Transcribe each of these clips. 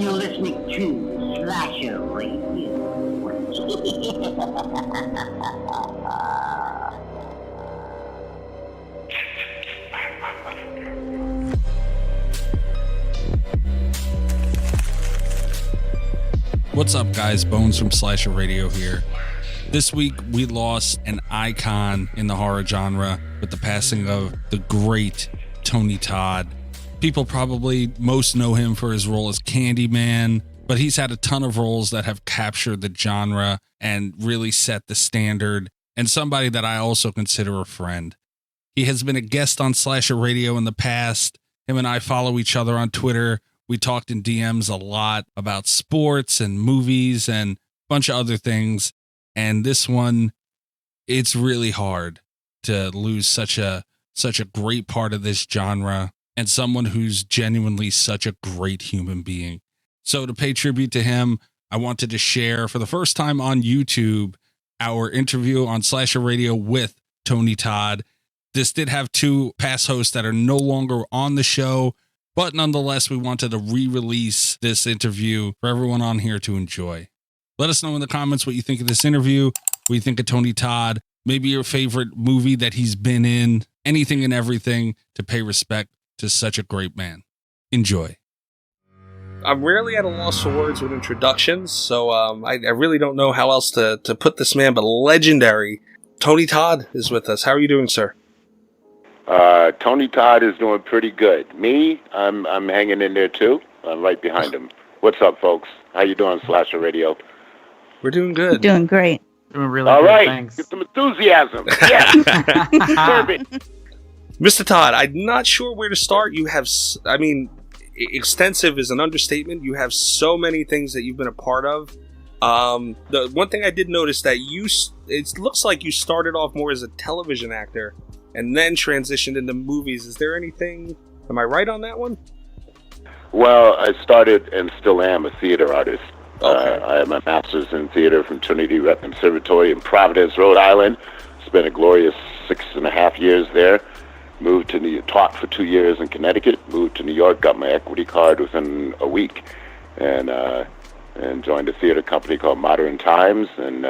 You're listening to Slasher Radio. What's up, guys? Bones from Slasher Radio here. This week, we lost an icon in the horror genre with the passing of the great Tony Todd. People probably most know him for his role as Candyman, but he's had a ton of roles that have captured the genre and really set the standard, and somebody that I also consider a friend. He has been a guest on Slasher Radio in the past. Him and I follow each other on Twitter. We talked in DMs a lot about sports and movies and a bunch of other things. And this one, it's really hard to lose such a great part of this genre and someone who's genuinely such a great human being. So to pay tribute to him, I wanted to share for the first time on YouTube our interview on Slasher Radio with Tony Todd. This did have two past hosts that are no longer on the show, but nonetheless, we wanted to re-release this interview for everyone on here to enjoy. Let us know in the comments what you think of this interview, what you think of Tony Todd, maybe your favorite movie that he's been in, anything and everything to pay respect to such a great man. Enjoy. I'm rarely at a loss for words with introductions, so I really don't know how else to put this man, but legendary. Tony Todd is with us. How are you doing, sir? Tony Todd is doing pretty good. Me, I'm hanging in there too. I'm right behind him. What's up, folks? How you doing, Slasher Radio? We're doing good. Doing great. Doing really All good, right, thanks. get some enthusiasm. Yes, perfect. Mr. Todd, I'm not sure where to start. You have, extensive is an understatement. You have so many things that you've been a part of. The one thing I did notice that it looks like you started off more as a television actor and then transitioned into movies. Is there anything, am I right on that one? Well, I started and still am a theater artist. Okay. I have my master's in theater from Trinity Rep Conservatory in Providence, Rhode Island. Spent a glorious 6.5 years there. Moved to New York, taught for 2 years in Connecticut. Moved to New York, got my equity card within a week, and joined a theater company called Modern Times, and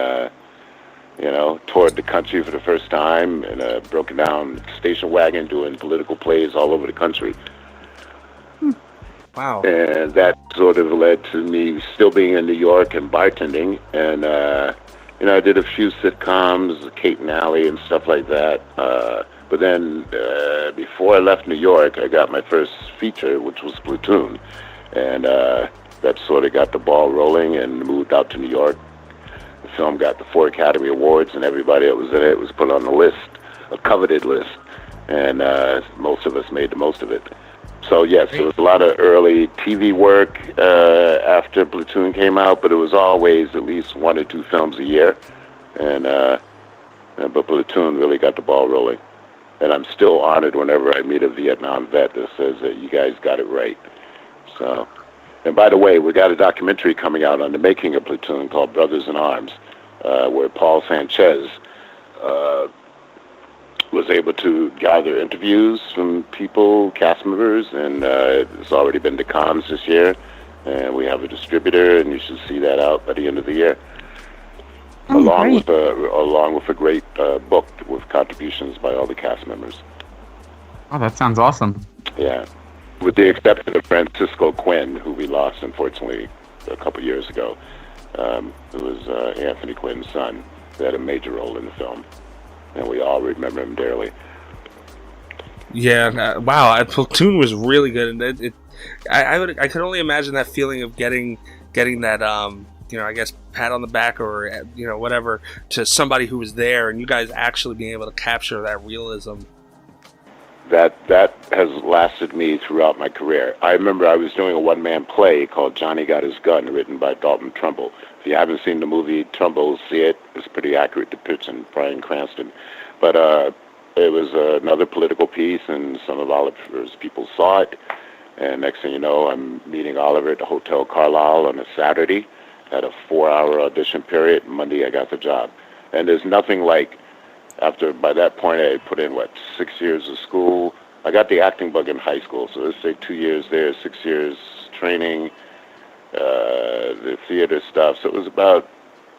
toured the country for the first time in a broken down station wagon, doing political plays all over the country. Wow. And that sort of led to me still being in New York and bartending. And, I did a few sitcoms, Kate and Alley and stuff like that. But then before I left New York, I got my first feature, which was Platoon. And that sort of got the ball rolling and moved out to New York. The film got the 4 Academy Awards, and everybody that was in it was put on the list, a coveted list. And most of us made the most of it. So, yes, there was a lot of early TV work after Platoon came out, but it was always at least 1 or 2 films a year. But Platoon really got the ball rolling. And I'm still honored whenever I meet a Vietnam vet that says that you guys got it right. So, and by the way, we got a documentary coming out on the making of Platoon called Brothers in Arms, where Paul Sanchez was able to gather interviews from people, cast members, and it's already been to Cannes this year, and we have a distributor, and you should see that out by the end of the year. Along with a great book with contributions by all the cast members. Oh, that sounds awesome. Yeah, with the exception of Francisco Quinn, who we lost, unfortunately, a couple years ago. It was Anthony Quinn's son that had a major role in the film, and we all remember him dearly. Yeah, wow, Platoon was really good, and I could only imagine that feeling of getting that I guess pat on the back or whatever to somebody who was there, and you guys actually being able to capture that realism. That has lasted me throughout my career. I remember I was doing a one-man play called Johnny Got His Gun, written by Dalton Trumbull. If you haven't seen the movie Trumbull, see it. It's a pretty accurate depiction, Bryan Cranston. But it was another political piece, and some of Oliver's people saw it. And next thing you know, I'm meeting Oliver at the Hotel Carlisle on a Saturday. Had a 4-hour audition period. Monday, I got the job. And there's nothing like, by that point, I put in, 6 years of school. I got the acting bug in high school, so let's say 2 years there, 6 years training, the theater stuff. So it was about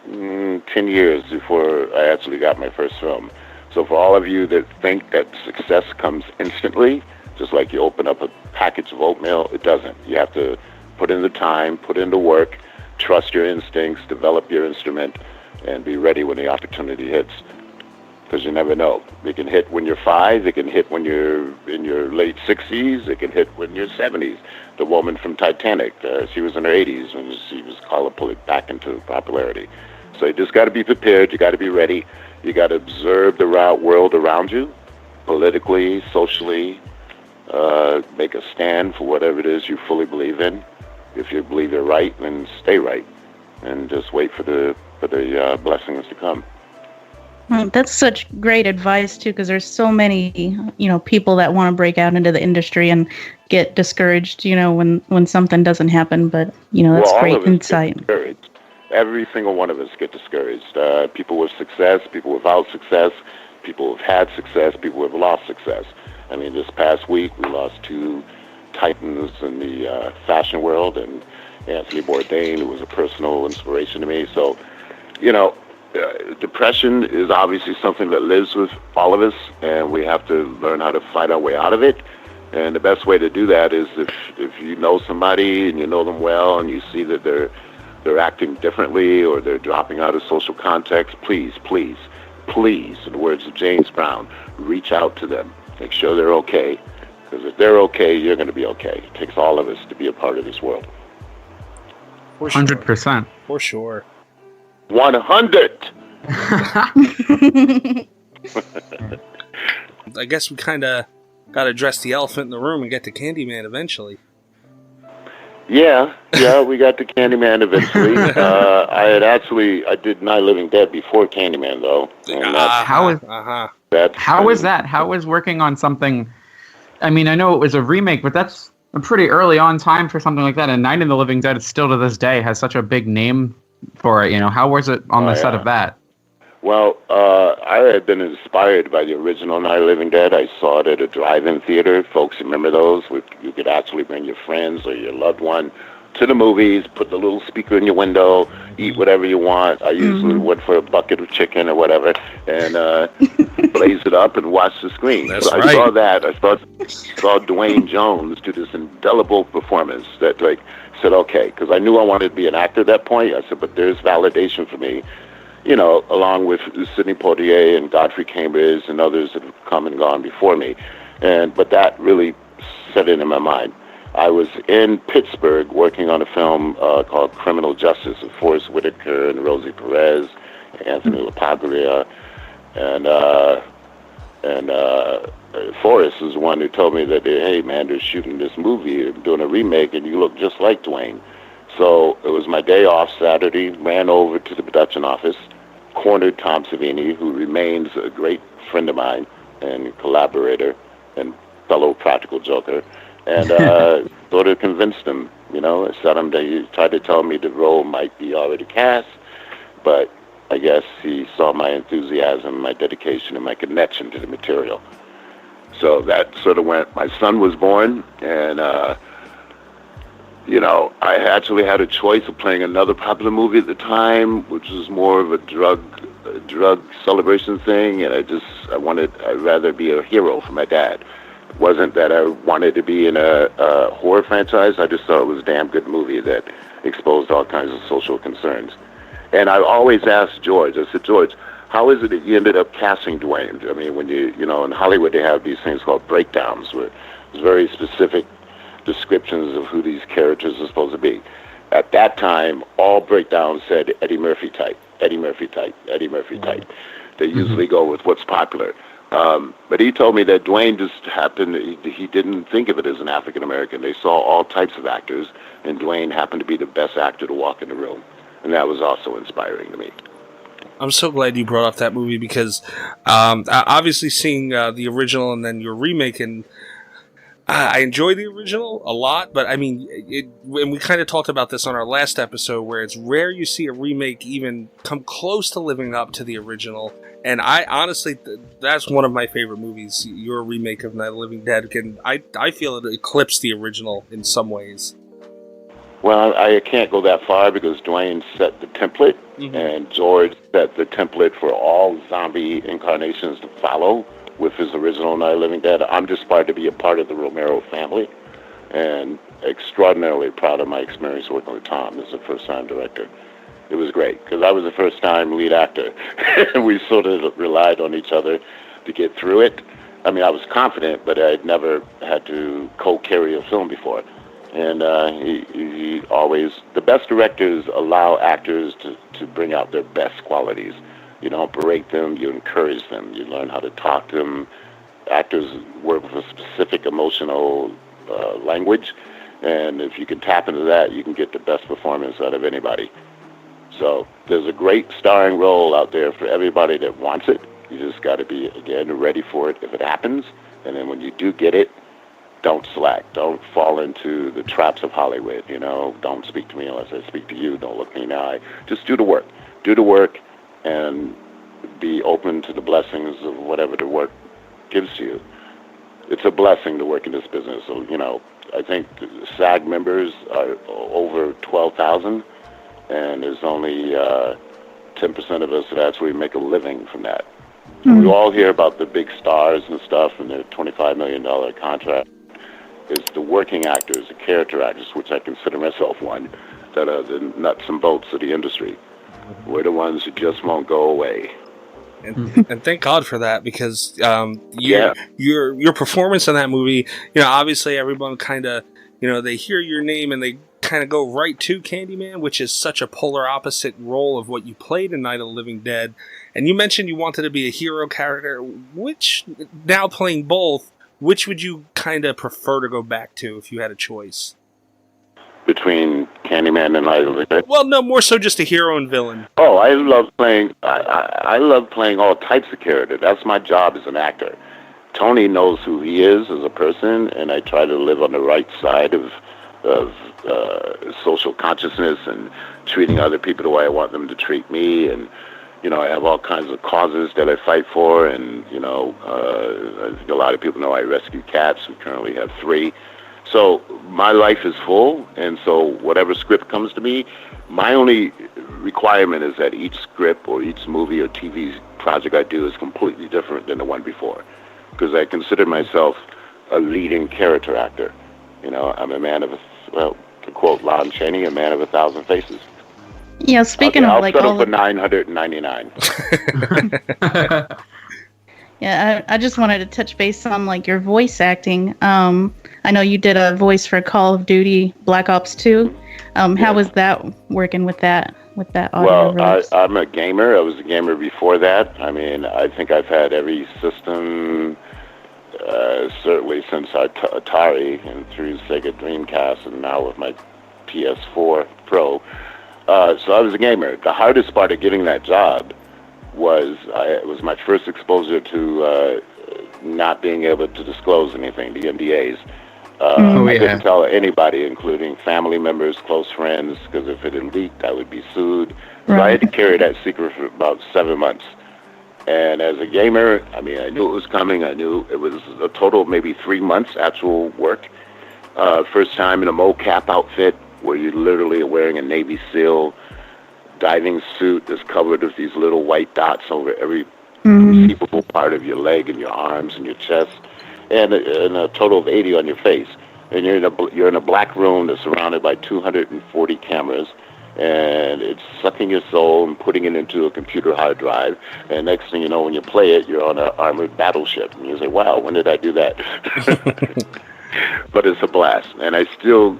10 years before I actually got my first film. So for all of you that think that success comes instantly, just like you open up a package of oatmeal, it doesn't. You have to put in the time, put in the work, trust your instincts, develop your instrument, and be ready when the opportunity hits. Because you never know. It can hit when you're 5, it can hit when you're in your late 60s, it can hit when you're 70s. The woman from Titanic, she was in her 80s when she was called to pull it back into popularity. So you just got to be prepared, you got to be ready, you got to observe the world around you, politically, socially, make a stand for whatever it is you fully believe in. If you believe you're right, then stay right, and just wait for the blessings to come. That's such great advice too, because there's so many, people that want to break out into the industry and get discouraged, when something doesn't happen. But that's great insight. Every single one of us get discouraged. People with success, people without success, people who've had success, people who've lost success. I mean, this past week we lost 2 titans in the fashion world, and Anthony Bourdain, who was a personal inspiration to me. So, depression is obviously something that lives with all of us, and we have to learn how to fight our way out of it. And the best way to do that is if you know somebody and you know them well, and you see that they're acting differently or they're dropping out of social context, please, in the words of James Brown, reach out to them. Make sure they're okay, because if they're okay, you're going to be okay. It takes all of us to be a part of this world. 100%. For sure. 100. I guess we kind of got to address the elephant in the room and get to Candyman eventually. Yeah, we got to Candyman eventually. I did Night of the Living Dead before Candyman, though. How was that? How was working on something? I mean, I know it was a remake, but that's a pretty early on time for something like that. And Night of the Living Dead, still to this day, has such a big name for it. How was it on the set of that? Well, I had been inspired by the original Night of the Living Dead. I saw it at a drive-in theater. Folks remember those? You could actually bring your friends or your loved one to the movies, put the little speaker in your window, eat whatever you want. I usually went for a bucket of chicken or whatever, and blaze it up and watch the screen. That's so right. I saw that. I saw Dwayne Jones do this indelible performance that said, okay, because I knew I wanted to be an actor at that point. I said, but there's validation for me, along with Sidney Poitier and Godfrey Cambridge and others that have come and gone before me. But that really set it in my mind. I was in Pittsburgh working on a film called Criminal Justice with Forrest Whitaker and Rosie Perez, Anthony LaPaglia, and Forrest was the one who told me that, hey, man, they're shooting this movie, doing a remake, and you look just like Dwayne. So it was my day off Saturday, ran over to the production office, cornered Tom Savini, who remains a great friend of mine and collaborator and fellow practical joker, and sort of convinced him, I said he tried to tell me the role might be already cast, but I guess he saw my enthusiasm, my dedication, and my connection to the material. So that sort of went. My son was born, and I actually had a choice of playing another popular movie at the time, which was more of a drug celebration thing, and I'd rather be a hero for my dad. It wasn't that I wanted to be in a horror franchise. I just thought it was a damn good movie that exposed all kinds of social concerns. And I always asked George, I said, George, how is it that you ended up casting Dwayne? I mean, when in Hollywood they have these things called breakdowns, where there's very specific descriptions of who these characters are supposed to be. At that time, all breakdowns said Eddie Murphy type, Eddie Murphy type, Eddie Murphy type. They usually go with what's popular. But he told me that Dwayne just happened, he didn't think of it as an African-American. They saw all types of actors, and Dwayne happened to be the best actor to walk in the room. And that was also inspiring to me. I'm so glad you brought up that movie because obviously seeing the original and then your remake, and I enjoy the original a lot, but I mean, and we kind of talked about this on our last episode, where it's rare you see a remake even come close to living up to the original. And I honestly, that's one of my favorite movies, your remake of Night of the Living Dead. And I feel it eclipsed the original in some ways. Well, I can't go that far because Dwayne set the template, and George set the template for all zombie incarnations to follow with his original Night of the Living Dead. I'm just proud to be a part of the Romero family, and extraordinarily proud of my experience working with Tom as a first-time director. It was great because I was a first-time lead actor, and we sort of relied on each other to get through it. I mean, I was confident, but I'd never had to co-carry a film before. And he always, the best directors allow actors to bring out their best qualities. You don't berate them, you encourage them. You learn how to talk to them. Actors work with a specific emotional language, and if you can tap into that, you can get the best performance out of anybody. So there's a great starring role out there for everybody that wants it. You just got to be, again, ready for it if it happens. And then when you do get it, don't slack. Don't fall into the traps of Hollywood, you know. Don't speak to me unless I speak to you. Don't look me in the eye. Just do the work. Do the work and be open to the blessings of whatever the work gives to you. It's a blessing to work in this business. So, you know, I think SAG members are over 12,000, and there's only 10% of us that actually make a living from that. We all hear about the big stars and stuff and their $25 million contract. It's the working actors, the character actors, which I consider myself one, that are the nuts and bolts of the industry. We're the ones who just won't go away. And thank God for that, because your performance in that movie, you know, obviously everyone kind of, you know, they hear your name and they kind of go right to Candyman, which is such a polar opposite role of what you played in Night of the Living Dead. And you mentioned you wanted to be a hero character. Which, now playing both, which would you kind of prefer to go back to if you had a choice? Between Candyman and Night of the Living Dead? Well, no, more so just a hero and villain. Oh, I love playing. I love playing all types of character. That's my job as an actor. Tony knows who he is as a person, and I try to live on the right side of social consciousness and treating other people the way I want them to treat me. And you know, I have all kinds of causes that I fight for, and you know, I think a lot of people know I rescue cats. We currently have 3. So my life is full, and so whatever script comes to me, my only requirement is that each script or each movie or TV project I do is completely different than the one before, because I consider myself a leading character actor. You know, I'm a man of, well, to quote Lon Chaney, a man of 1,000 faces. Yeah, speaking of like I'll settle for 999. Yeah, I just wanted to touch base on like your voice acting. I know you did a voice for Call of Duty Black Ops 2. How was that working with that audio? Well, I'm a gamer. I was a gamer before that. I mean, I think I've had every system, certainly since Atari and through Sega Dreamcast, and now with my PS4 Pro. So I was a gamer. The hardest part of getting that job was it was my first exposure to not being able to disclose anything, the NDAs. I couldn't tell anybody, including family members, close friends, because if it had leaked, I would be sued. So I had to carry that secret for about 7 months. And as a gamer, I mean, I knew it was coming. I knew it was a total of maybe 3 months actual work. First time in a mocap outfit where you literally are wearing a Navy SEAL diving suit that's covered with these little white dots over every conceivable part of your leg and your arms and your chest, and a total of 80 on your face. And you're in a black room that's surrounded by 240 cameras, and it's sucking your soul and putting it into a computer hard drive. And next thing you know, when you play it, you're on an armored battleship, and you say, "Wow, when did I do that?" But it's a blast, and I still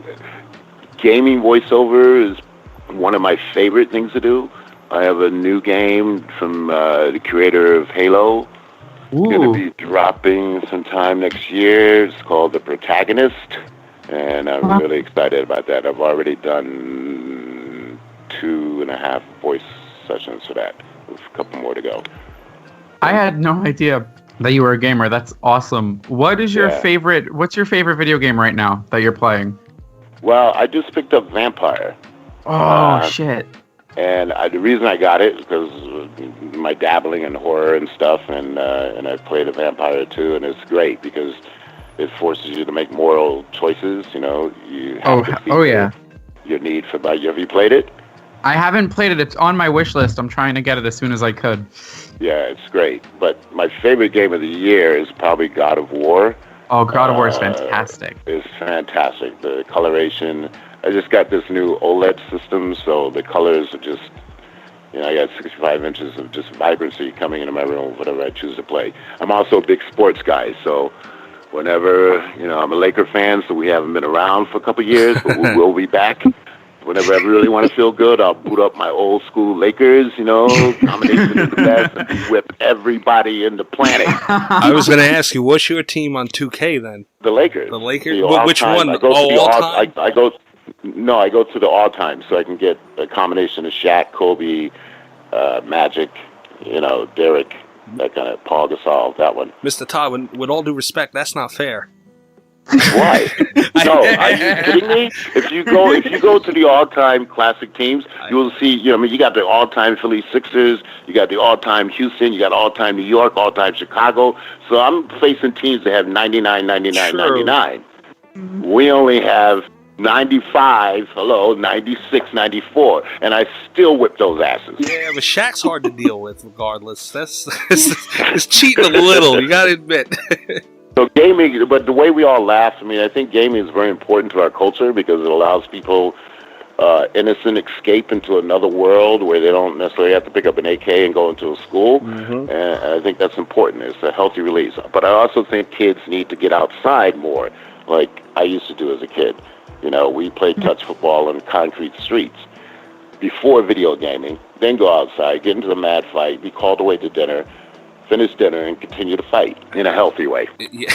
gaming voiceover is one of my favorite things to do. I have a new game from the creator of Halo. Going to be dropping sometime next year. It's called The Protagonist, and I'm really excited about that. I've already done 2.5 voice sessions for that. There's a couple more to go. I had no idea that you were a gamer. That's awesome. What's your favorite video game right now that you're playing? Well, I just picked up Vampire. Oh, shit. And the reason I got it is because my dabbling in horror and stuff, and I've played a Vampire too, and it's great because it forces you to make moral choices. You know, you have to your need for. Have you played it? I haven't played it. It's on my wish list. I'm trying to get it as soon as I could. Yeah, it's great. But my favorite game of the year is probably God of War. Oh, God of War is fantastic. It's fantastic. The coloration. I just got this new OLED system, so the colors are just, I got 65 inches of just vibrancy coming into my room, whatever I choose to play. I'm also a big sports guy, so whenever, I'm a Laker fan, so we haven't been around for a couple of years, but we will be back. Whenever I really want to feel good, I'll boot up my old school Lakers, combination of the best, and whip everybody in the planet. I was going to ask you, what's your team on 2K then? The Lakers. The Lakers? Which all-time. one? I go All-time? I go to the all-time, so I can get a combination of Shaq, Kobe, Magic, Derek, that kind of Paul Gasol, that one. Mr. Todd, with all due respect, that's not fair. Why? No, are you kidding me? If you go to the all-time classic teams, you will see. You got the all-time Philly Sixers, you got the all-time Houston, you got all-time New York, all-time Chicago. So I'm facing teams that have 99, 99, True. 99. We only have 95, 96, 94, and I still whip those asses. Yeah, but Shaq's hard to deal with regardless. It's cheating a little, you got to admit. So gaming, but the way we all laugh, I think gaming is very important to our culture because it allows people innocent escape into another world where they don't necessarily have to pick up an AK and go into a school. And I think that's important. It's a healthy release. But I also think kids need to get outside more, like I used to do as a kid. We played touch football on concrete streets before video gaming, then go outside, get into the mad fight, be called away to dinner, finish dinner, and continue to fight in a healthy way. Yeah,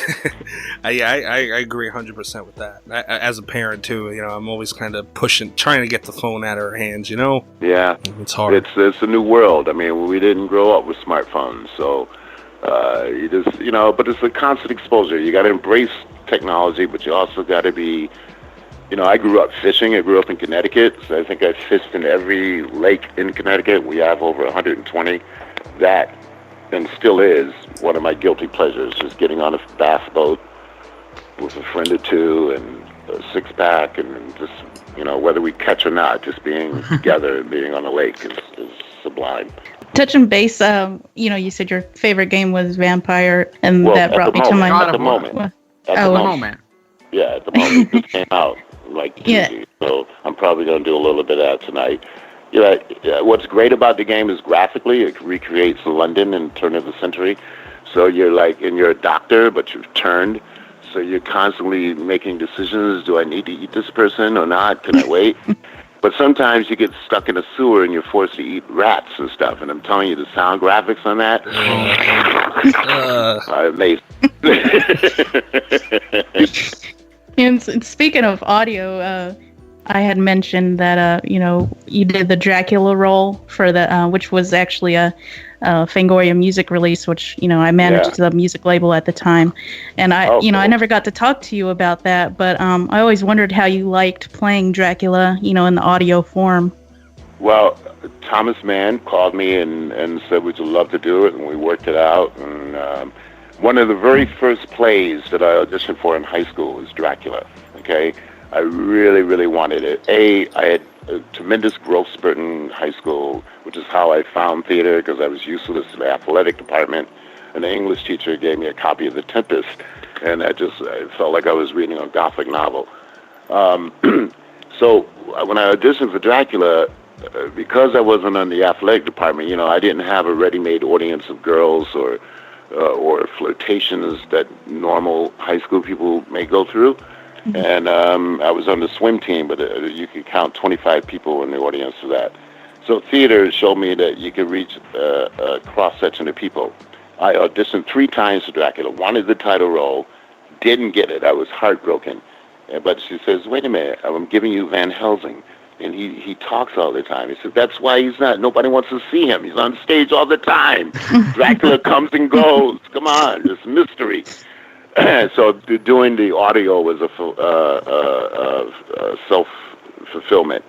I agree 100% with that. As a parent too, I'm always kind of trying to get the phone out of our hands. Yeah, it's hard. It's a new world. We didn't grow up with smartphones, so you just But it's a constant exposure. You got to embrace technology, but you also got to be. I grew up fishing. I grew up in Connecticut, so I think I fished in every lake in Connecticut. We have over 120. That. And still is one of my guilty pleasures, just getting on a bass boat with a friend or two and a six-pack and just, whether we catch or not, just being together and being on the lake is sublime. Touching base, you said your favorite game was Vampire, and that brought me to my... At the moment. At the moment. Yeah, at the moment. It just came out Tuesday, so I'm probably going to do a little bit of that tonight. What's great about the game is graphically, it recreates London in turn of the century. So you're a doctor, but you've turned. So you're constantly making decisions. Do I need to eat this person or not? Can I wait? But sometimes you get stuck in a sewer and you're forced to eat rats and stuff. And I'm telling you, the sound graphics on that are amazing. And speaking of audio, I had mentioned that you did the Dracula role for the which was actually a Fangoria music release, which I managed the music label at the time, and I never got to talk to you about that, but I always wondered how you liked playing Dracula, in the audio form. Well, Thomas Mann called me and said, "Would you love to do it?" And we worked it out. And one of the very first plays that I auditioned for in high school was Dracula. Okay. I really, really wanted it. I had a tremendous growth spurt in high school, which is how I found theater, because I was useless in the athletic department, and the English teacher gave me a copy of The Tempest, and I felt like I was reading a Gothic novel. So when I auditioned for Dracula, because I wasn't in the athletic department, I didn't have a ready-made audience of girls or flirtations that normal high school people may go through. And I was on the swim team, but you could count 25 people in the audience for that. So theater showed me that you could reach a cross-section of people. I auditioned 3 times for Dracula, wanted the title role, didn't get it. I was heartbroken. But she says, "Wait a minute, I'm giving you Van Helsing." And he talks all the time. He said, "That's why nobody wants to see him. He's on stage all the time. Dracula comes and goes. Come on, it's mystery." So doing the audio was a self-fulfillment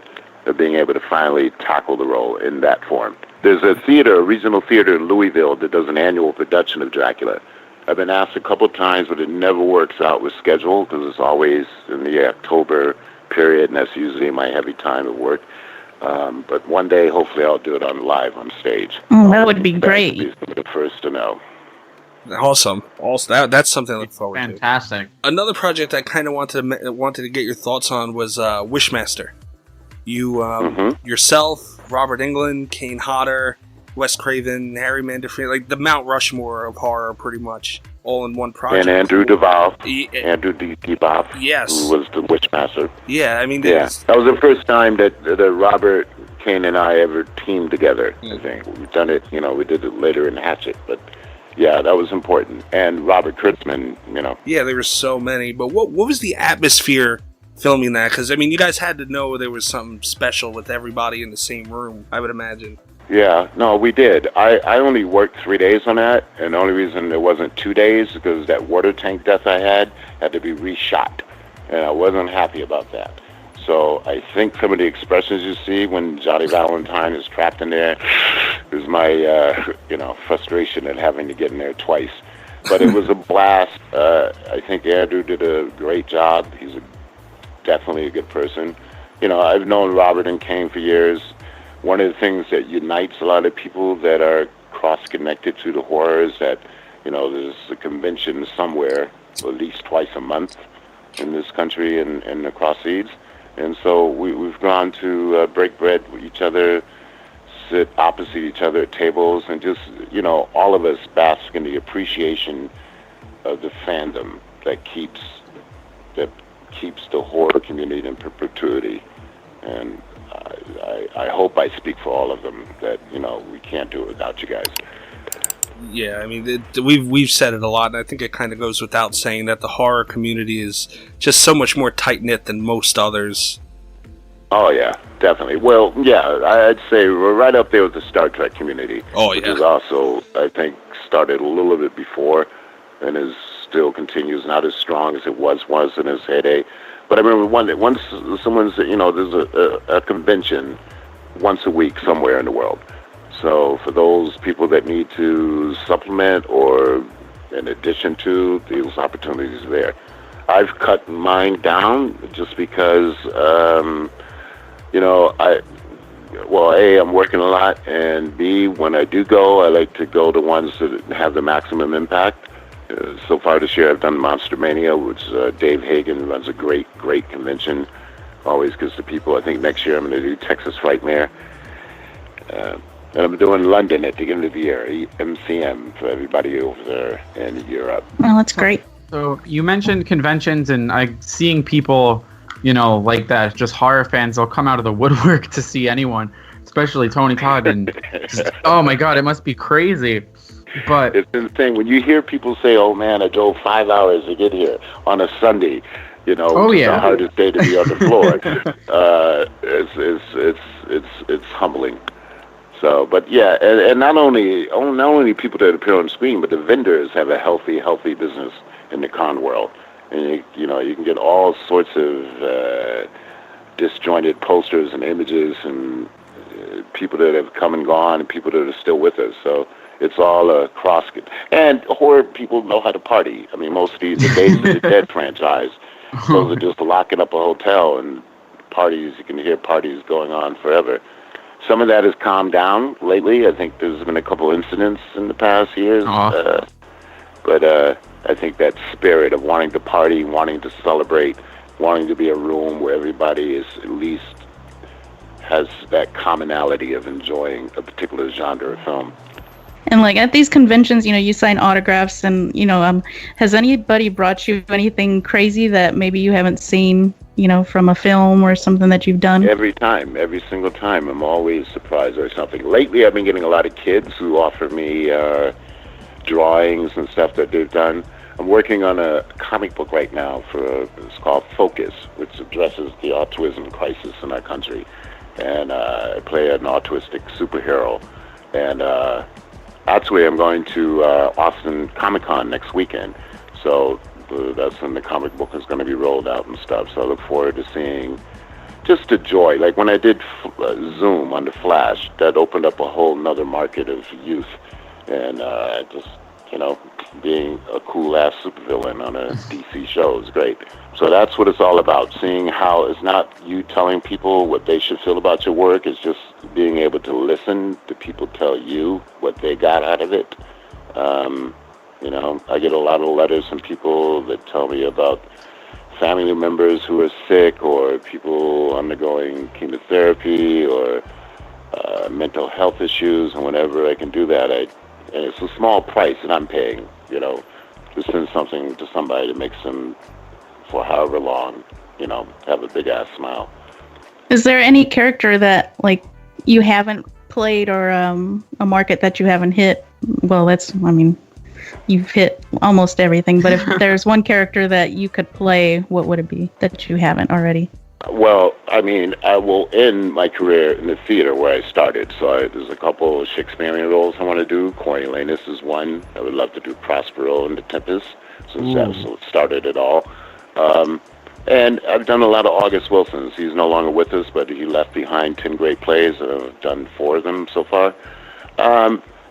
of being able to finally tackle the role in that form. There's a regional theater in Louisville that does an annual production of Dracula. I've been asked a couple of times, but it never works out with schedule because it's always in the October, period, and that's usually my heavy time at work. But one day, hopefully, I'll do it live on stage. That would be great. Be the first to know. Awesome. That's something I look forward to. Fantastic. Another project I kind of wanted to get your thoughts on was Wishmaster. You, yourself, Robert Englund, Kane Hodder, Wes Craven, Harry Mandel, like the Mount Rushmore of horror, pretty much, all in one project. And Andrew Duvall, Andrew Duvall, yes, who was the Wishmaster. Yeah, I mean, that was the first time that Robert, Kane, and I ever teamed together. I think we've done it. We did it later in Hatchet, but yeah, that was important. And Robert Kurtzman, Yeah, there were so many. But what was the atmosphere filming that? Because I mean, you guys had to know there was something special with everybody in the same room, I would imagine. Yeah, no, we did. I only worked 3 days on that, and the only reason it wasn't 2 days is because that water tank death I had to be reshot, and I wasn't happy about that. So I think some of the expressions you see when Johnny Valentine is trapped in there is my, frustration at having to get in there twice. But it was a blast. I think Andrew did a great job. He's definitely a good person. I've known Robert and Kane for years. One of the things that unites a lot of people that are cross-connected to the horror is that, there's a convention somewhere at least twice a month in this country and across seas. And so we've gone to break bread with each other, sit opposite each other at tables, and just, all of us bask in the appreciation of the fandom that keeps the horror community in perpetuity. And I hope I speak for all of them that, we can't do it without you guys. Yeah, I mean, we've said it a lot, and I think it kind of goes without saying that the horror community is just so much more tight-knit than most others. Oh, yeah, definitely. Well, yeah, I'd say we're right up there with the Star Trek community. Oh, yeah. Which is also, I think, started a little bit before and still continues, not as strong as it was once in its heyday. But I remember once someone's, there's a convention once a week somewhere in the world. So for those people that need to supplement or in addition to, these opportunities are there. I've cut mine down just because, A, I'm working a lot, and B, when I do go, I like to go to ones that have the maximum impact. So far this year, I've done Monster Mania, which Dave Hagen runs a great convention. Always gives to people. I think next year I'm going to do Texas Frightmare. And I'm doing London at the end of the year, MCM, for everybody over there in Europe. Oh, that's great. So you mentioned conventions and seeing people, like that, just horror fans, they'll come out of the woodwork to see anyone, especially Tony Todd. And just, oh my God, it must be crazy. But it's insane when you hear people say, "Oh man, I drove 5 hours to get here on a Sunday." It's the hardest day to be on the floor. It's humbling. So, but yeah, and not only people that appear on screen, but the vendors have a healthy business in the con world, and you can get all sorts of disjointed posters and images and people that have come and gone and people that are still with us. So. It's all a cross. And horror people know how to party. I mean, most of the Days of the Dead franchise, those are just locking up a hotel and parties. You can hear parties going on forever. Some of that has calmed down lately. I think there's been a couple incidents in the past years. But I think that spirit of wanting to party, wanting to celebrate, wanting to be a room where everybody is at least has that commonality of enjoying a particular genre of film. And at these conventions, you sign autographs, and has anybody brought you anything crazy that maybe you haven't seen, from a film or something that you've done? Every single time, I'm always surprised by something. Lately, I've been getting a lot of kids who offer me drawings and stuff that they've done. I'm working on a comic book right now it's called Focus, which addresses the autism crisis in our country, and I play an autistic superhero, and. Actually, I'm going to Austin Comic-Con next weekend, so that's when the comic book is going to be rolled out and stuff. So I look forward to seeing just the joy. Like when I did Zoom on the Flash, that opened up a whole nother market of youth, and just being a cool-ass supervillain on a DC show is great. So that's what it's all about, seeing how it's not you telling people what they should feel about your work, it's just being able to listen to people tell you what they got out of it. You know, I get a lot of letters from people that tell me about family members who are sick or people undergoing chemotherapy or mental health issues, and whenever I can do that, and it's a small price that I'm paying, you know, to send something to somebody that makes them, for however long, you know, have a big ass smile. Is there any character that like you haven't played or a market that you haven't hit? Well, you've hit almost everything, but if there's one character that you could play, what would it be that you haven't already? Well, I mean, I will end my career in the theater where I started. So there's a couple of Shakespearean roles I want to do. Coriolanus is one. I would love to do Prospero in The Tempest, since that's what started it all. And I've done a lot of August Wilsons. He's no longer with us, but he left behind 10 great plays. I've done 4 of them so far.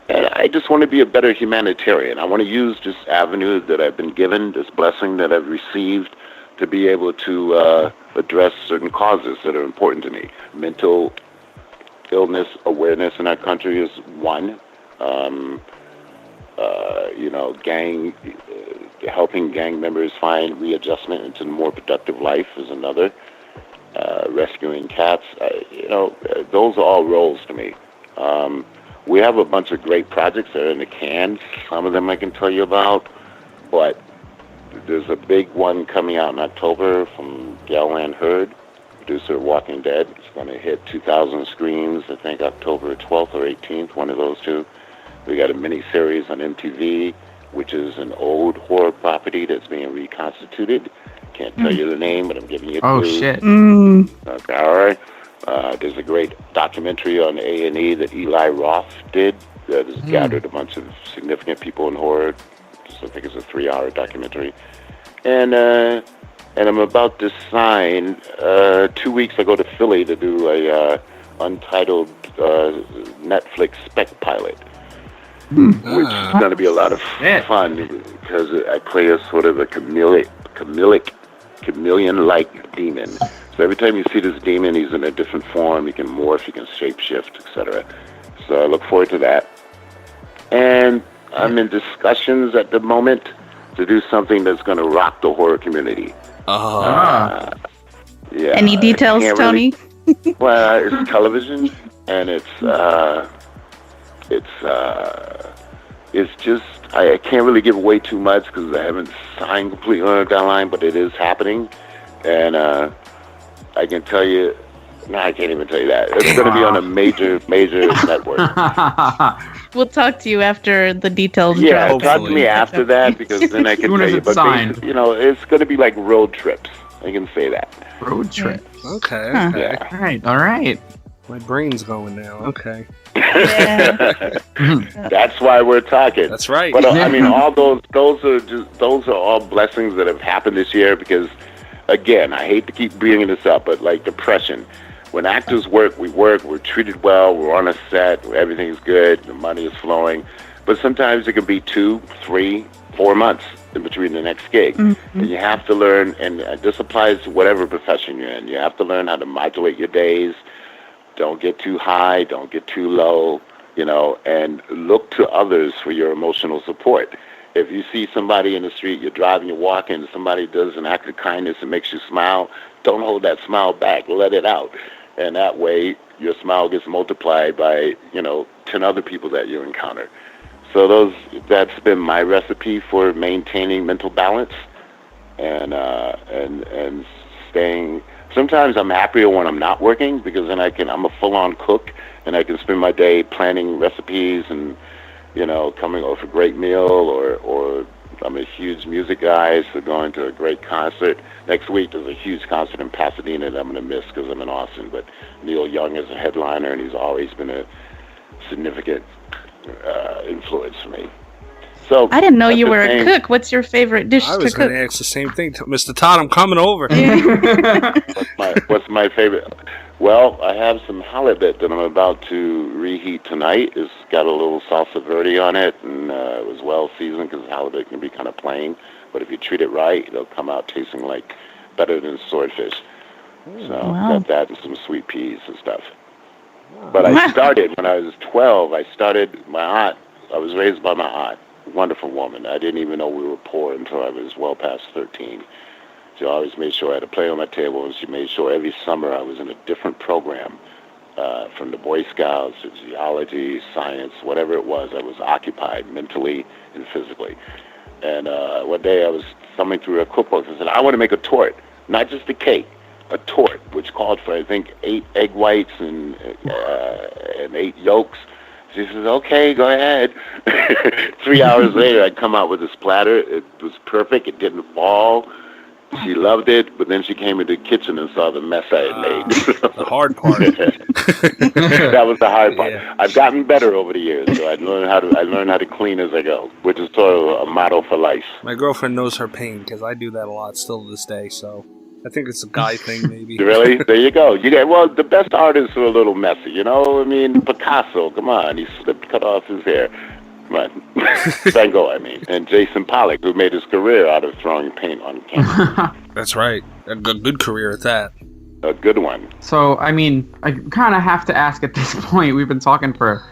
And I just want to be a better humanitarian. I want to use this avenue that I've been given, this blessing that I've received, to be able to address certain causes that are important to me. Mental illness awareness in our country is one. You know, helping gang members find readjustment into a more productive life is another. Rescuing cats, you know, those are all roles to me. We have a bunch of great projects that are in the can. Some of them I can tell you about, but there's a big one coming out in October from Gail Hurd, producer of Walking Dead. It's going to hit 2,000 screens, I think October 12th or 18th, one of those two. We got a mini-series on MTV, which is an old horror property that's being reconstituted. Can't tell you the name, but I'm giving you a clue. Oh, shit. Okay, all right. There's a great documentary on A&E that Eli Roth did that has gathered a bunch of significant people in horror. I think it's a 3-hour documentary. And I'm about to sign, 2 weeks I go to Philly to do a untitled Netflix spec pilot. Which is going to be a lot of fun because I play a sort of a chameleon-like demon. So every time you see this demon, he's in a different form. He can morph, he can shapeshift, etc. So I look forward to that. And I'm in discussions at the moment to do something that's going to rock the horror community. Yeah. Any details, Tony? Well, it's television, and it's just, I can't really give away too much because I haven't signed completely on that line, but it is happening. And I can tell you, no, I can't even tell you that. It's going to be on a major network. We'll talk to you after the details drop. Hopefully. Talk to me after that because then I can tell you. But you know, it's going to be like road trips. I can say that. Road trips. Okay. Yeah. All right. My brain's going now. Okay. Yeah. That's why we're talking. That's right. But I mean, all those are all blessings that have happened this year because, again, I hate to keep bringing this up, but like depression. When actors work, we're treated well, we're on a set, everything's good, the money is flowing. But sometimes it can be 2, 3, 4 months in between the next gig. Mm-hmm. And you have to learn, and this applies to whatever profession you're in, you have to learn how to modulate your days. Don't get too high, don't get too low, you know, and look to others for your emotional support. If you see somebody in the street, you're driving, you're walking, somebody does an act of kindness that makes you smile, don't hold that smile back, let it out. And that way, your smile gets multiplied by, 10 other people that you encounter. So that's been my recipe for maintaining mental balance and staying. Sometimes I'm happier when I'm not working because then I'm a full-on cook and I can spend my day planning recipes and, coming off a great meal or I'm a huge music guy, so going to a great concert. Next week there's a huge concert in Pasadena that I'm going to miss because I'm in Austin, but Neil Young is a headliner and he's always been a significant influence for me. So I didn't know you were a cook. What's your favorite dish to cook? I was going to ask the same thing. Mr. Todd, I'm coming over. What's my favorite? Well, I have some halibut that I'm about to reheat tonight. It's got a little salsa verde on it, and it was well seasoned because halibut can be kind of plain. But if you treat it right, it'll come out tasting like better than swordfish. So Wow. got that and some sweet peas and stuff. But I started when I was 12. My aunt. I was raised by my aunt, wonderful woman. I didn't even know we were poor until I was well past 13. She always made sure I had a plate on my table, and she made sure every summer I was in a different program, from the Boy Scouts to geology, science, whatever it was. I was occupied mentally and physically. And one day I was thumbing through her cookbook and said, I want to make a tort, not just a cake, a tort, which called for, I think, 8 egg whites and 8 yolks. She says, okay, go ahead. 3 hours later, I'd come out with this platter. It was perfect. It didn't fall. She loved it, but then she came into the kitchen and saw the mess I had made. The hard part. That was the hard part. Yeah. I've gotten better over the years, so I learned how to clean as I go, which is sort of a motto for life. My girlfriend knows her pain because I do that a lot still to this day. So I think it's a guy thing, maybe. Really? There you go. The best artists are a little messy, you know? I mean, Picasso, come on, he cut off his hair. Come on. Van Gogh, I mean. And Jason Pollock, who made his career out of throwing paint on canvas. That's right. A good career at that. A good one. So, I mean, I kind of have to ask at this point. We've been talking for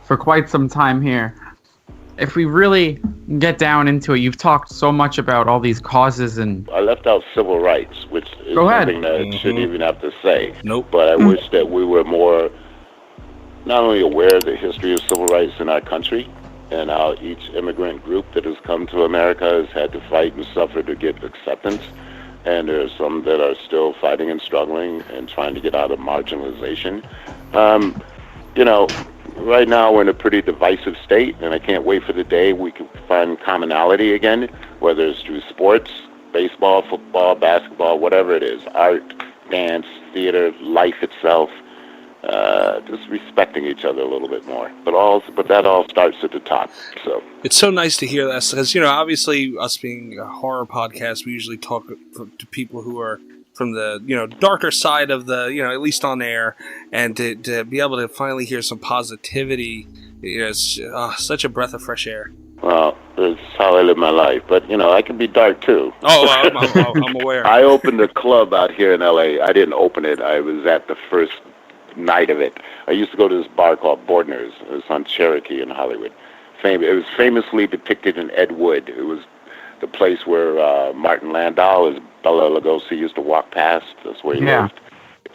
quite some time here. If we really get down into it, you've talked so much about all these causes and... I left out civil rights, which is something that I shouldn't even have to say. Nope. But I wish that we were more, not only aware of the history of civil rights in our country, and how each immigrant group that has come to America has had to fight and suffer to get acceptance. And there are some that are still fighting and struggling and trying to get out of marginalization. Right now we're in a pretty divisive state, and I can't wait for the day we can find commonality again, whether it's through sports, baseball, football, basketball, whatever it is, art, dance, theater, life itself. Just respecting each other a little bit more, but that all starts at the top. So it's so nice to hear that, because obviously, us being a horror podcast, we usually talk to people who are from the darker side of the at least on air, and to be able to finally hear some positivity, it's such a breath of fresh air. Well, that's how I live my life, but I can be dark too. Oh, I'm aware. I opened a club out here in LA. I didn't open it. I was at the first night of it. I used to go to this bar called Bordner's. It was on Cherokee in Hollywood. It was famously depicted in Ed Wood. It was the place where Martin Landau, as Bela Lugosi, used to walk past. That's where he lived.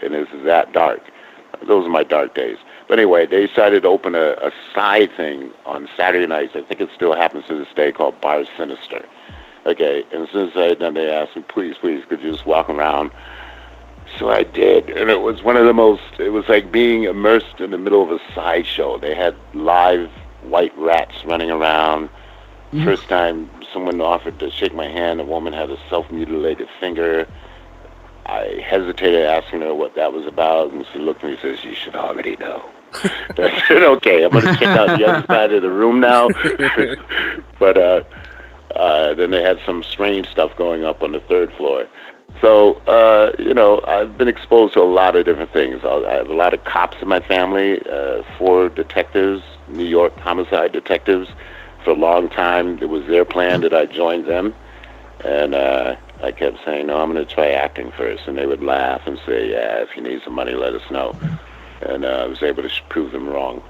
And it was that dark. Those are my dark days. But anyway, they decided to open a side thing on Saturday nights. I think it still happens to this day, called Bar Sinister. Okay, and as soon as I had done, they asked me, please, could you just walk around? So I did, and it was it was like being immersed in the middle of a sideshow. They had live white rats running around. First time someone offered to shake my hand, a woman had a self-mutilated finger. I hesitated asking her what that was about, and she looked at me and says, you should already know. I said, okay, I'm going to check out the other side of the room now. But then they had some strange stuff going up on the 3rd floor. So, I've been exposed to a lot of different things. I have a lot of cops in my family, 4 detectives, New York homicide detectives. For a long time, it was their plan that I join them. And I kept saying, no, I'm going to try acting first. And they would laugh and say, yeah, if you need some money, let us know. And I was able to prove them wrong.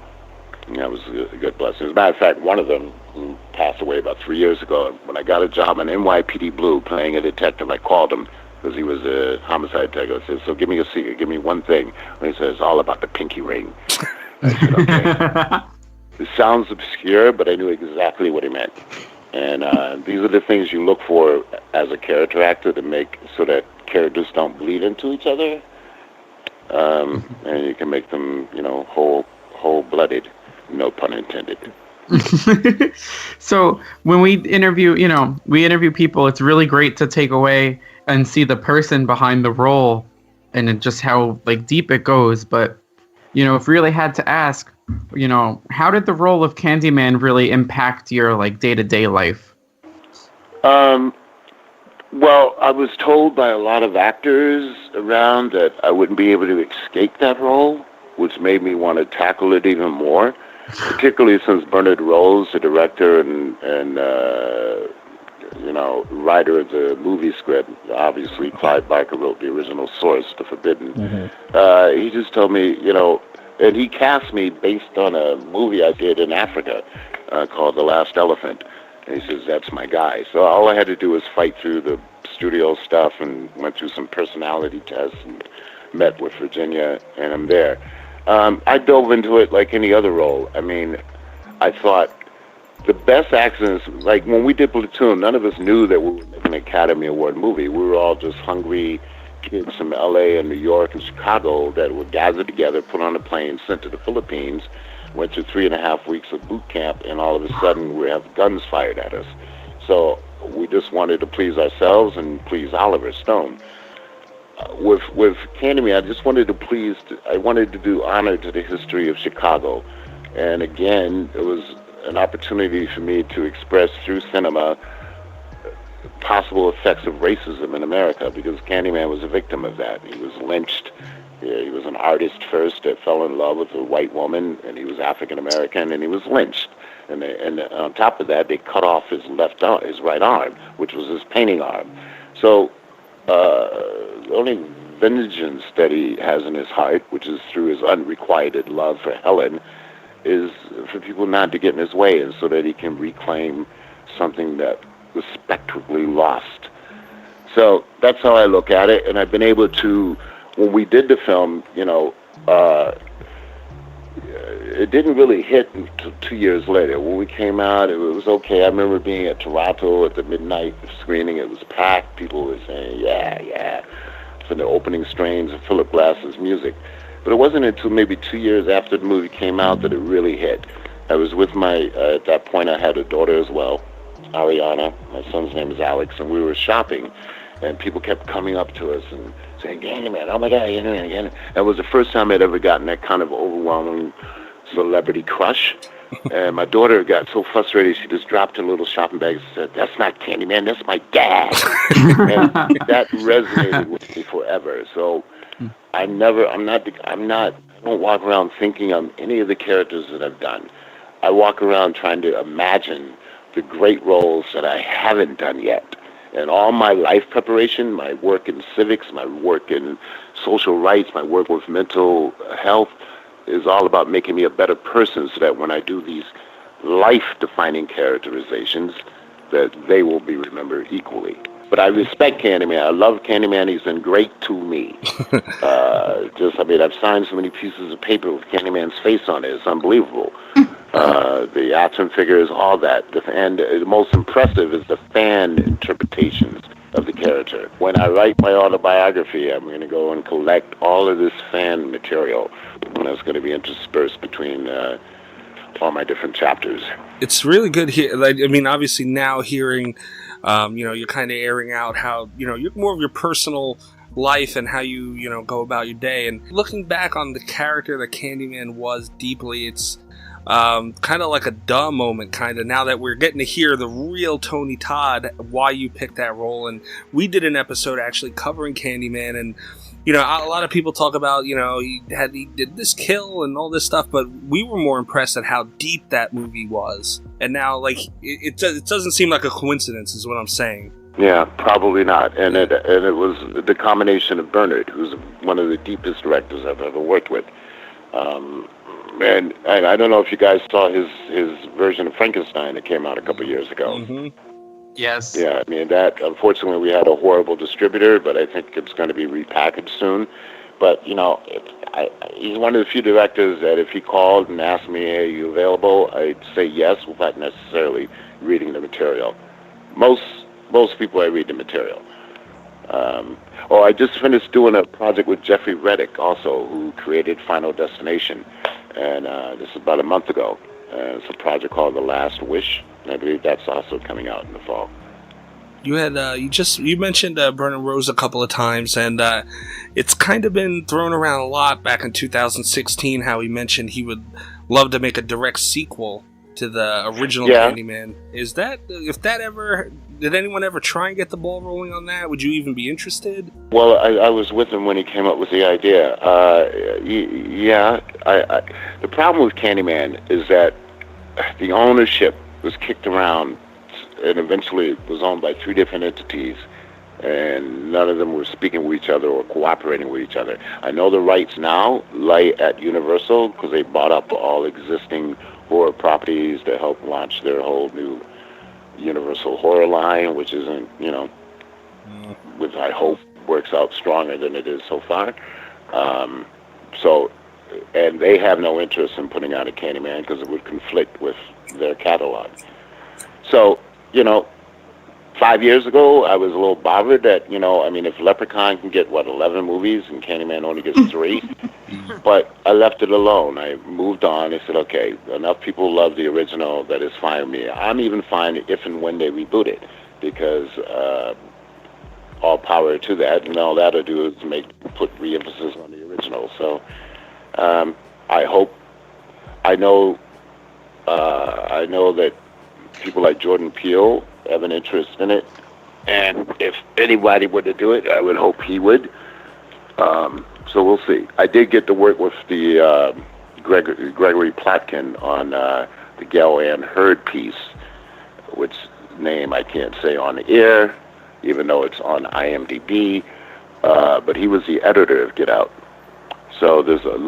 And that was a good blessing. As a matter of fact, one of them, who passed away about 3 years ago, when I got a job on NYPD Blue playing a detective, I called him, because he was a homicide detective. I said, so give me a secret, give me one thing. And he said, it's all about the pinky ring. I said, okay. It sounds obscure, but I knew exactly what he meant. And these are the things you look for as a character actor to make so that characters don't bleed into each other. And you can make them, whole-blooded, no pun intended. So when we interview people, it's really great to take away and see the person behind the role and just how deep it goes. But, if we really had to ask, how did the role of Candyman really impact your day-to-day life? Well, I was told by a lot of actors around that I wouldn't be able to escape that role, which made me want to tackle it even more. Particularly since Bernard Rose, the director and writer of the movie script, obviously Clive Barker wrote the original source, The Forbidden. He just told me, and he cast me based on a movie I did in Africa called The Last Elephant. And he says, that's my guy. So all I had to do was fight through the studio stuff and went through some personality tests and met with Virginia, and I'm there. I dove into it like any other role. I mean, I thought the best accents, like when we did Platoon, none of us knew that we were making an Academy Award movie. We were all just hungry kids from LA and New York and Chicago that were gathered together, put on a plane, sent to the Philippines, went through 3.5 weeks of boot camp, and all of a sudden we have guns fired at us. So we just wanted to please ourselves and please Oliver Stone. With Candyman, I just wanted to do honor to the history of Chicago. And again, it was an opportunity for me to express through cinema possible effects of racism in America, because Candyman was a victim of that. He was lynched. He was an artist first that fell in love with a white woman, and he was African American, and he was lynched. And on top of that, they cut off his right arm, which was his painting arm. So the only vengeance that he has in his heart, which is through his unrequited love for Helen, is for people not to get in his way, and so that he can reclaim something that was spectrally lost. So that's how I look at it, and I've been able to, when we did the film, it didn't really hit until 2 years later. When we came out, it was okay. I remember being at Toronto at the midnight screening. It was packed. People were saying, yeah, for the opening strains of Philip Glass's music. But it wasn't until maybe 2 years after the movie came out that it really hit. I was with at that point I had a daughter as well, Ariana. My son's name is Alex, and we were shopping, and people kept coming up to us and saying, Candyman, oh my God, Candyman. That was the first time I'd ever gotten that kind of overwhelming celebrity crush. And my daughter got so frustrated, she just dropped her little shopping bag and said, that's not Candyman, that's my dad. And that resonated with me forever. So I don't walk around thinking I'm any of the characters that I've done. I walk around trying to imagine the great roles that I haven't done yet. And all my life preparation, my work in civics, my work in social rights, my work with mental health is all about making me a better person, so that when I do these life-defining characterizations, that they will be remembered equally. But I respect Candyman. I love Candyman. He's been great to me. I've signed so many pieces of paper with Candyman's face on it. It's unbelievable. The action figures, all that. And the most impressive is the fan interpretations of the character. When I write my autobiography, I'm going to go and collect all of this fan material, and it's going to be interspersed between all my different chapters. It's really good here. Obviously now hearing, you're kind of airing out how, you're more of your personal life and how you go about your day. And looking back on the character that Candyman was deeply, it's kind of like a duh moment, kind of, now that we're getting to hear the real Tony Todd, why you picked that role. And we did an episode actually covering Candyman, and a lot of people talk about, he did this kill and all this stuff, but we were more impressed at how deep that movie was. And now, it doesn't seem like a coincidence, is what I'm saying. Yeah, probably not. And it was the combination of Bernard, who's one of the deepest directors I've ever worked with. And I don't know if you guys saw his version of Frankenstein that came out a couple years ago. Mm-hmm. Yes. Yeah, that, unfortunately, we had a horrible distributor, but I think it's going to be repackaged soon. But, he's one of the few directors that if he called and asked me, hey, are you available, I'd say yes without necessarily reading the material. Most people, I read the material. I just finished doing a project with Jeffrey Reddick also, who created Final Destination. And this is about a month ago. It's a project called The Last Wish. And I believe that's also coming out in the fall. You had you mentioned Bernard Rose a couple of times, and it's kind of been thrown around a lot back in 2016. How he mentioned he would love to make a direct sequel to the original Candyman. Is that, did anyone ever try and get the ball rolling on that? Would you even be interested? Well, I was with him when he came up with the idea. The problem with Candyman is that the ownership was kicked around and eventually it was owned by 3 different entities, and none of them were speaking with each other or cooperating with each other. I know the rights now lie at Universal because they bought up all existing horror properties to help launch their whole new Universal horror line, which isn't, which I hope works out stronger than it is so far. And they have no interest in putting out a Candyman because it would conflict with their catalog. So, 5 years ago, I was a little bothered that, if Leprechaun can get, 11 movies and Candyman only gets 3, but I left it alone. I moved on. I said, okay, enough people love the original. That is fine with me. I'm even fine if and when they reboot it, because all power to that, and all that'll do is put re-emphasis on the original. So I know that people like Jordan Peele have an interest in it, and if anybody were to do it, I would hope he would. So we'll see. I did get to work with the Gregory Plotkin on the Gail Ann Hurd piece, which name I can't say on the air, even though it's on IMDb, but he was the editor of Get Out. So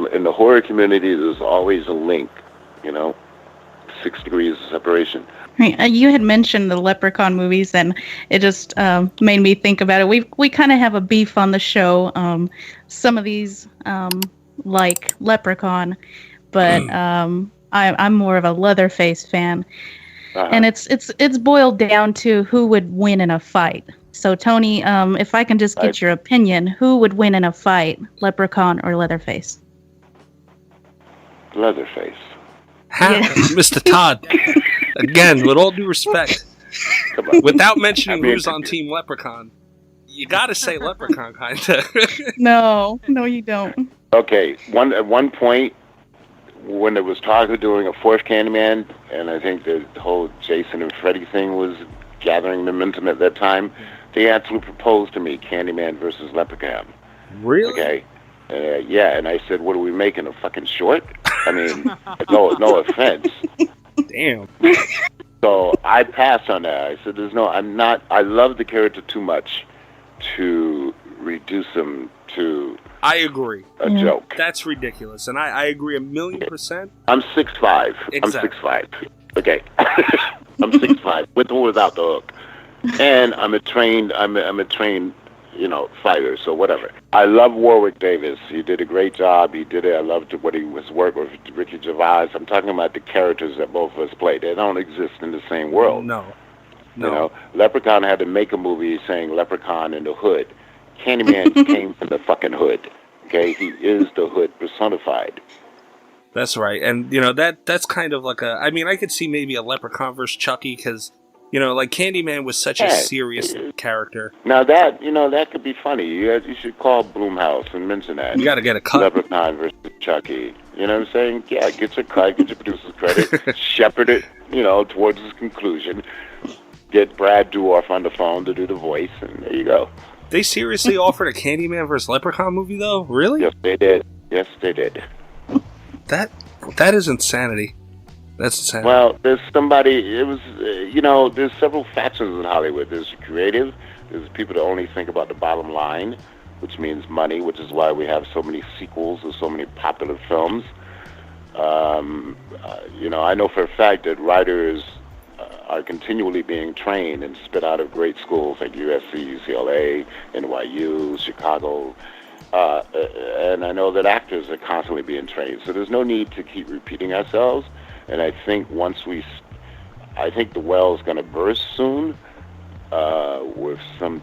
in the horror community, there's always a link, 6 degrees of separation. Right. You had mentioned the Leprechaun movies, and it just made me think about it. We kind of have a beef on the show. Some of these like Leprechaun, but I'm more of a Leatherface fan, and it's boiled down to who would win in a fight. So Tony, if I can just get your opinion, who would win in a fight, Leprechaun or Leatherface? Leatherface. Mr. Todd, again, with all due respect, without mentioning who's on Team Leprechaun, you gotta say Leprechaun, kinda. No, you don't. Okay, at one point, when there was talk of doing a 4th Candyman, and I think the whole Jason and Freddy thing was gathering momentum at that time, they actually proposed to me Candyman versus Leprechaun. Really? Okay. Yeah, and I said, what are we making, a fucking short? I mean, no offense. Damn. So I passed on that. I said, I love the character too much to reduce him to I agree. a joke. That's ridiculous, and I agree 1,000,000%. I'm 6'5". Exactly. I'm 6'5". Okay. I'm 6'5", with or without the hook. And I'm a trained fighter, so whatever. I love Warwick Davis. He did a great job. He did it. I loved what he was working with Ricky Gervais. I'm talking about the characters that both of us played. They don't exist in the same world. No. Leprechaun had to make a movie saying Leprechaun in the hood. Candyman came from the fucking hood. Okay, he is the hood personified. That's right, and that's kind of like I could see maybe a Leprechaun versus Chucky, because like Candyman was such a serious character. Now that could be funny. You should call Blumhouse and mention that. You got to get a cut. Leprechaun versus Chucky. You know what I'm saying? Yeah, get your cut, get your producer's credit, shepherd it, towards its conclusion. Get Brad Dourif on the phone to do the voice, and there you go. They seriously offered a Candyman versus Leprechaun movie, though? Really? Yes, they did. That is insanity. That's insanity. Well, there's several factions in Hollywood. There's creative. There's people that only think about the bottom line, which means money, which is why we have so many sequels of so many popular films. I know for a fact that writers are continually being trained and spit out of great schools like USC, UCLA, NYU, Chicago. And I know that actors are constantly being trained. So there's no need to keep repeating ourselves. And I think I think the well is going to burst soon with some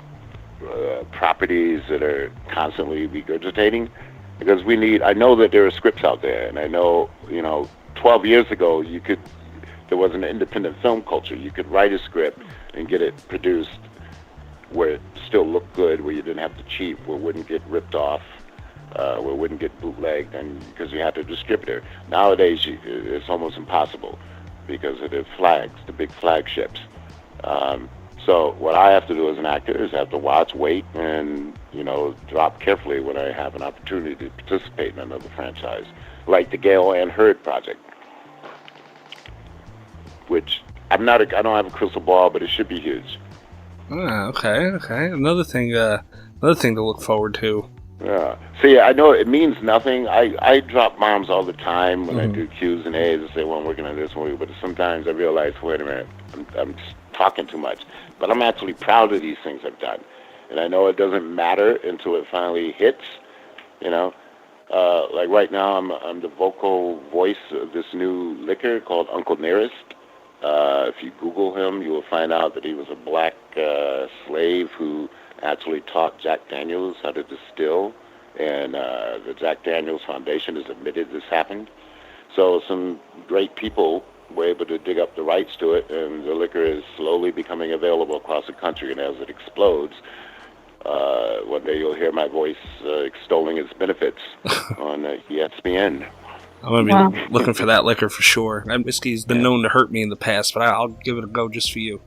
properties that are constantly regurgitating. Because I know that there are scripts out there. And I know, 12 years ago, there was an independent film culture. You could write a script and get it produced where it still looked good, where you didn't have to cheat, where it wouldn't get ripped off, where it wouldn't get bootlegged, and because you had a distributor. Nowadays, it's almost impossible because of the flags, the big flagships. So what I have to do as an actor is have to watch, wait, and drop carefully when I have an opportunity to participate in another franchise, like the Gail Ann Hurd project, which I don't have a crystal ball, but it should be huge. Okay. Another thing to look forward to. Yeah. See, I know it means nothing. I drop bombs all the time when I do Q's and A's and say, well, I'm working on this movie, but sometimes I realize, wait a minute, I'm just talking too much. But I'm actually proud of these things I've done. And I know it doesn't matter until it finally hits, you know. Like right now, I'm the vocal voice of this new liquor called Uncle Nearest. If you Google him, you will find out that he was a black slave who actually taught Jack Daniels how to distill, and the Jack Daniels Foundation has admitted this happened. So some great people were able to dig up the rights to it, and the liquor is slowly becoming available across the country, and as it explodes, one day you'll hear my voice extolling its benefits on ESPN. I'm going to be looking for that liquor for sure. That whiskey's been known to hurt me in the past, but I'll give it a go just for you.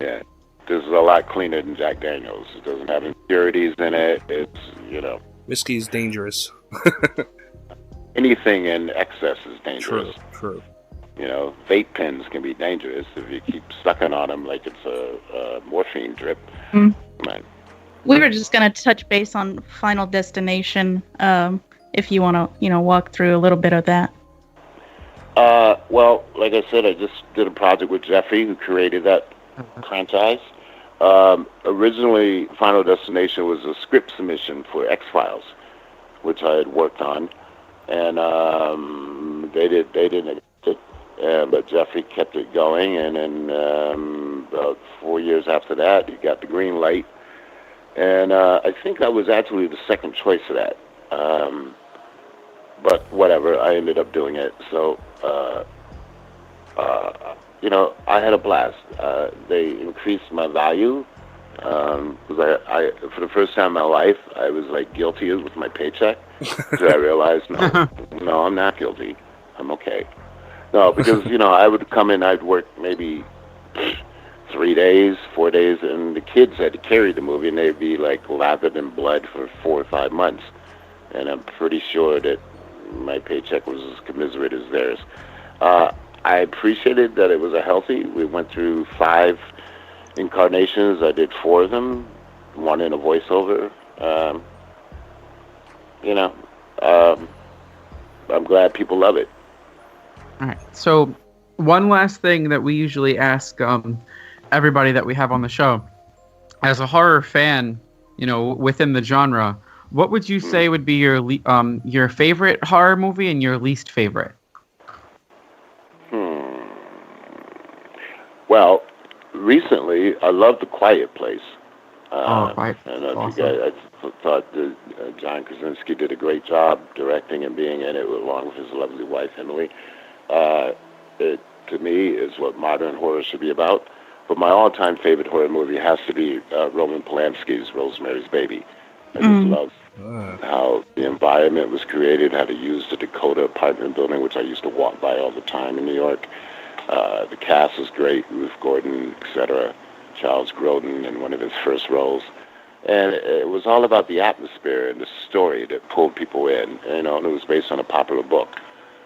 Yeah. This is a lot cleaner than Jack Daniels. It doesn't have impurities in it. It's, you know. Whiskey's dangerous. Anything in excess is dangerous. True. You know, vape pens can be dangerous if you keep sucking on them like it's a morphine drip. We were just going to touch base on Final Destination, if you want to, walk through a little bit of that. Well, like I said, I just did a project with Jeffrey, who created that franchise. Originally, Final Destination was a script submission for X-Files, which I had worked on, and they didn't accept it, but Jeffrey kept it going, and then about 4 years after that, he got the green light, and I think I was actually the second choice of that, but whatever, I ended up doing it, so I had a blast. They increased my value because I for the first time in my life, I was like guilty with my paycheck. So I realized, no, I'm not guilty. I'm okay. No, because I would come in, I'd work maybe 3 days, 4 days, and the kids had to carry the movie, and they'd be like lathered in blood for 4 or 5 months. And I'm pretty sure that my paycheck was as commiserate as theirs. I appreciated that it was a healthy. We went through 5 incarnations. I did 4 of them, 1 in a voiceover. I'm glad people love it. All right. So one last thing that we usually ask everybody that we have on the show, as a horror fan, within the genre, what would you say would be your favorite horror movie and your least favorite? Well, recently, I love The Quiet Place. Quiet. I thought John Krasinski did a great job directing and being in it along with his lovely wife, Emily. It, to me, is what modern horror should be about. But my all-time favorite horror movie has to be Roman Polanski's Rosemary's Baby. I just love how the environment was created, how they used the Dakota apartment building, which I used to walk by all the time in New York. The cast was great, Ruth Gordon, etc., Charles Grodin in one of his first roles. And it was all about the atmosphere and the story that pulled people in, and it was based on a popular book.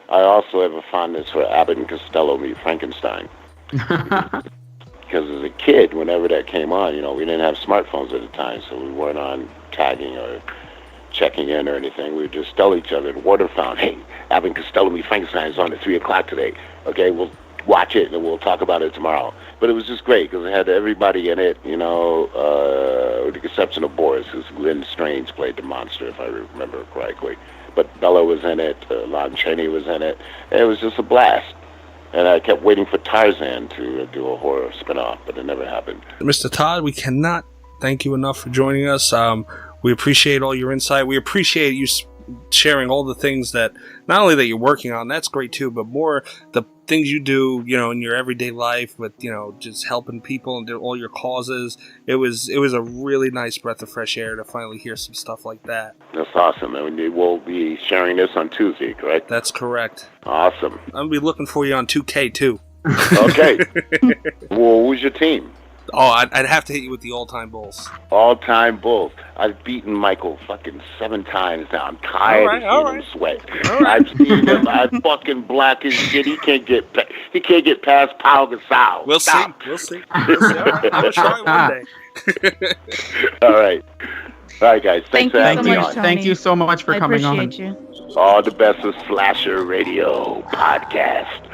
I also have a fondness for Abbott and Costello Meet Frankenstein. Because as a kid, whenever that came on, we didn't have smartphones at the time, so we weren't on tagging or checking in or anything. We would just tell each other, the water fountain, hey, Abbott and Costello Meet Frankenstein is on at 3 o'clock today. Okay, we'll watch it and we'll talk about it tomorrow. But it was just great because it had everybody in it, with the exception of Boris, because Lynn Strange played the monster, if I remember correctly. But Bella was in it, Lon Chaney was in it, and it was just a blast. And I kept waiting for Tarzan to do a horror spinoff, but it never happened. Mr. Todd, we cannot thank you enough for joining us. We appreciate all your insight. We appreciate you sharing all the things that, not only that you're working on, that's great too, but more the things you do, in your everyday life with, just helping people and do all your causes. It was a really nice breath of fresh air to finally hear some stuff like that. That's awesome. And we'll be sharing this on Tuesday, correct? That's correct. Awesome. I'll be looking for you on 2K too. Okay. Well, who's your team? Oh, I'd have to hit you with the all-time Bulls. All-time Bulls. I've beaten Michael fucking 7 times now. I'm tired of seeing him sweat. I've seen him. I'm fucking black as shit. He can't get back. He can't get past Pau Gasol. We'll Stop. see. We'll see. I'm gonna try one day. All right, guys. Thanks for having so me much, on. Tony. Thank you so much for I coming on. appreciate you. All the best of Slasher Radio Podcast.